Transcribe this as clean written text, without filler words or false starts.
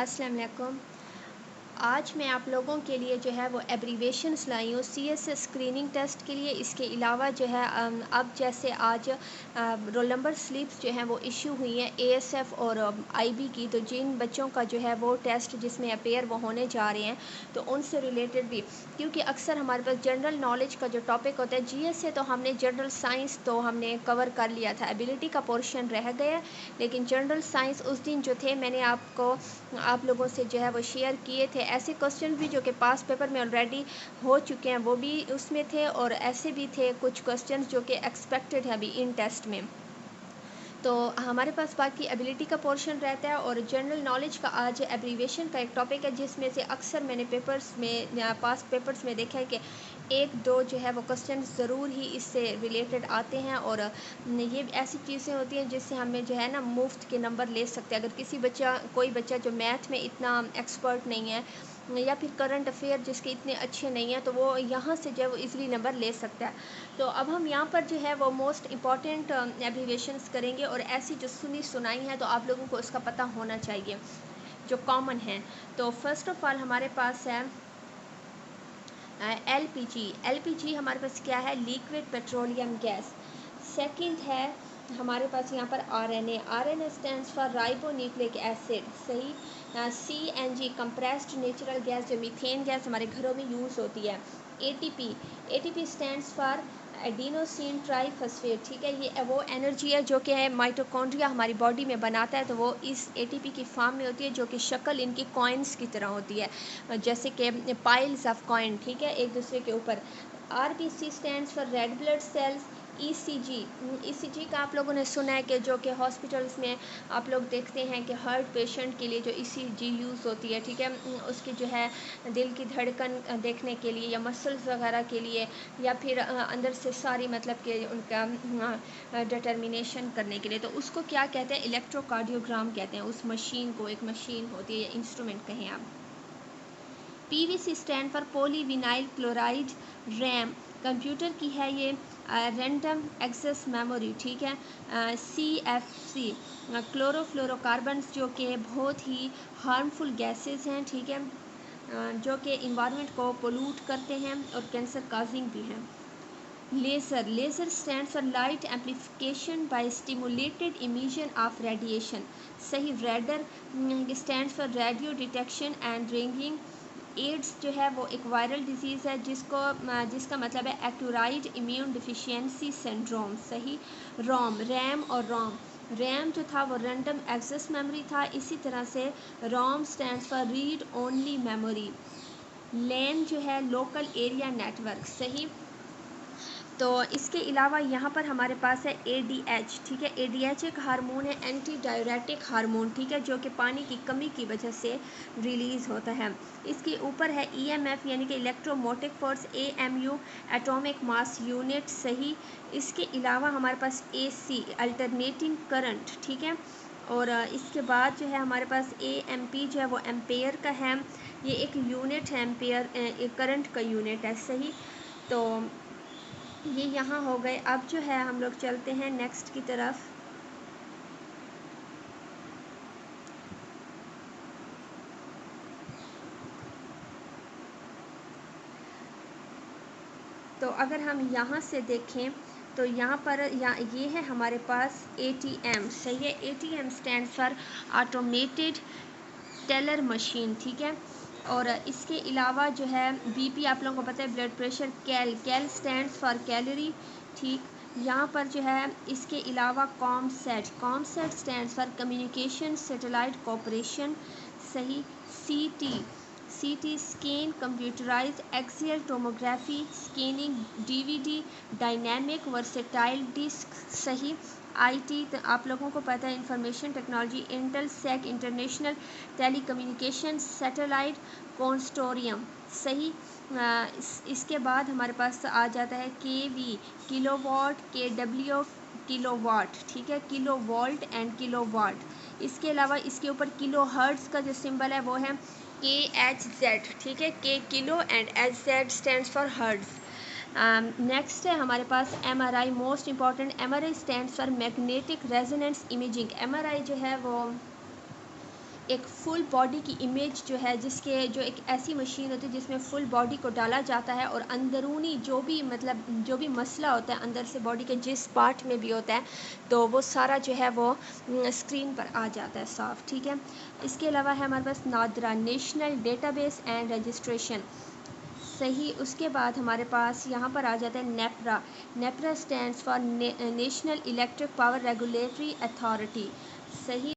अस्सलाम वालेकुम। आज मैं आप लोगों के लिए जो है वो एब्रीवेशंस लाई हूँ सीएसएस स्क्रीनिंग टेस्ट के लिए। इसके अलावा जो है अब जैसे आज रोल नंबर स्लिप्स जो हैं वो इशू हुई हैं एएसएफ और आईबी की, तो जिन बच्चों का जो है वो टेस्ट जिसमें अपेयर वो होने जा रहे हैं तो उनसे रिलेटेड भी, क्योंकि अक्सर हमारे पास जनरल नॉलेज का जो टॉपिक होता है जीएस से तो हमने जनरल साइंस तो हमने कवर कर लिया था, एबिलिटी का पोर्शन रह गया, लेकिन जनरल साइंस उस दिन जो थे मैंने आप लोगों से जो है वो शेयर किए थे। ऐसे क्वेश्चन भी जो कि पास पेपर में ऑलरेडी हो चुके हैं वो भी उसमें थे, और ऐसे भी थे कुछ क्वेश्चन जो कि एक्सपेक्टेड है अभी इन टेस्ट में। तो हमारे पास बाकी एबिलिटी का पोर्शन रहता है और जनरल नॉलेज का आज एब्रीवेशन का एक टॉपिक है, जिसमें से अक्सर मैंने पेपर्स में या पास पेपर्स में देखा है कि एक दो जो है वो क्वेश्चन ज़रूर ही इससे रिलेटेड आते हैं, और ये ऐसी चीज़ें होती हैं जिससे हमें जो है ना मुफ्त के नंबर ले सकते हैं। अगर कोई बच्चा जो मैथ में इतना एक्सपर्ट नहीं है या फिर करंट अफेयर जिसके इतने अच्छे नहीं हैं, तो वो यहाँ से जो है वो ईज़िली नंबर ले सकता है। तो अब हम यहाँ पर जो है वो मोस्ट इम्पॉर्टेंट एब्रीवेशंस करेंगे, और ऐसी जो सुनी सुनाई है तो आप लोगों को इसका पता होना चाहिए जो कॉमन है। तो फर्स्ट ऑफ ऑल हमारे पास है एलपीजी। एलपीजी हमारे पास क्या है? Liquid petroleum gas. सेकंड है हमारे पास यहाँ पर RNA. RNA stands for ribo nucleic acid, सही। सीएनजी कंप्रेस्ड नेचुरल गैस, जो मीथेन गैस हमारे घरों में यूज़ होती है। ATP, ATP stands for adenosine triphosphate, ठीक है। ये वो एनर्जी है जो कि है माइटोकॉन्ड्रिया हमारी बॉडी में बनाता है, तो वो इस एटीपी की फॉर्म में होती है, जो कि शक्ल इनकी कॉइन्स की तरह होती है, जैसे कि पाइल्स ऑफ कॉइन, ठीक है, एक दूसरे के ऊपर। RBC stands for red blood cells. ECG, ECG का आप लोगों ने सुना है कि जो कि हॉस्पिटल्स में आप लोग देखते हैं कि हार्ट पेशेंट के लिए जो ईसीजी यूज़ होती है, ठीक है, उसकी जो है दिल की धड़कन देखने के लिए या मसल्स वगैरह के लिए, या फिर अंदर से सारी मतलब कि उनका डिटर्मिनेशन करने के लिए, तो उसको क्या कहते हैं? इलेक्ट्रोकार्डियोग्राम कहते हैं उस मशीन को। एक मशीन होती है या इंस्ट्रूमेंट कहें आप। PVC stand for polyvinyl chloride, RAM computer की है ये, रैंडम एक्सेस मेमोरी, ठीक है। सीएफसी क्लोरोफ्लोरोकार्बन्स, जो कि बहुत ही हार्मफुल गैसेस हैं, ठीक है, जो कि इन्वायरमेंट को पोल्यूट करते हैं और कैंसर काजिंग भी हैं। Laser, laser stands for light amplification by stimulated emission of radiation, सही। Radar stands for radio detection and ranging. AIDS जो है वो एक वायरल डिजीज़ है जिसका मतलब है एक्यूराइड इम्यून डिफिशियंसी सिंड्रोम, सही। रोम, रैम और रोम, रैम जो था वो रैंडम एक्सेस मेमोरी था, इसी तरह से ROM stands for read only memory. LAN जो है लोकल एरिया नेटवर्क, सही। तो इसके अलावा यहाँ पर हमारे पास है एडीएच, ठीक है। एडीएच एक हार्मोन है, एंटी डाययूरेटिक हार्मोन, ठीक है, जो कि पानी की कमी की वजह से रिलीज़ होता है। इसके ऊपर है ईएमएफ यानी कि electromotive force, AMU atomic mass unit, सही। इसके अलावा हमारे पास एसी अल्टरनेटिंग करंट, ठीक है, और इसके बाद जो है हमारे पास एएमपी जो है वो एम्पेयर का है, ये एक यूनिट है, एम्पेयर एक करंट का यूनिट है, सही। तो ये यहाँ हो गए। अब जो है हम लोग चलते हैं नेक्स्ट की तरफ। तो अगर हम यहाँ से देखें तो यहाँ पर ये है हमारे पास एटीएम, सही है। ATM stand for automated teller machine, ठीक है। और इसके अलावा जो है बीपी आप लोगों को पता है, blood pressure. Cal stands for calorie, ठीक। यहाँ पर जो है इसके अलावा COMSAT stands for communication satellite corporation, सही। CT scan computerised axial tomography scanning, DVD dynamic versatile disc, सही। आईटी तो आप लोगों को पता है, information technology, INTELSAT international telecommunication satellite consortium, सही। इसके बाद हमारे पास आ जाता है केवी किलोवाट, केडब्ल्यू किलोवाट, ठीक है, किलो वोल्ट एंड किलोवाट। इसके अलावा इसके ऊपर किलो हर्ट्ज का जो सिंबल है वो है KHZ, ठीक है, के kilo and HZ stands for hertz. Next है हमारे पास MRI, most important. MRI stands for magnetic resonance imaging. MRI जो है वो एक फुल बॉडी की इमेज जो है, जिसके जो एक ऐसी मशीन होती है जिसमें फुल बॉडी को डाला जाता है और अंदरूनी जो भी मतलब जो भी मसला होता है अंदर से बॉडी के जिस पार्ट में भी होता है तो वो सारा जो है वो स्क्रीन पर आ जाता है साफ, ठीक है। इसके अलावा है हमारे पास NADRA, national database and registration, सही। उसके बाद हमारे पास यहाँ पर आ जाता है NEPRA. NEPRA stands for national electric power regulatory authority, सही।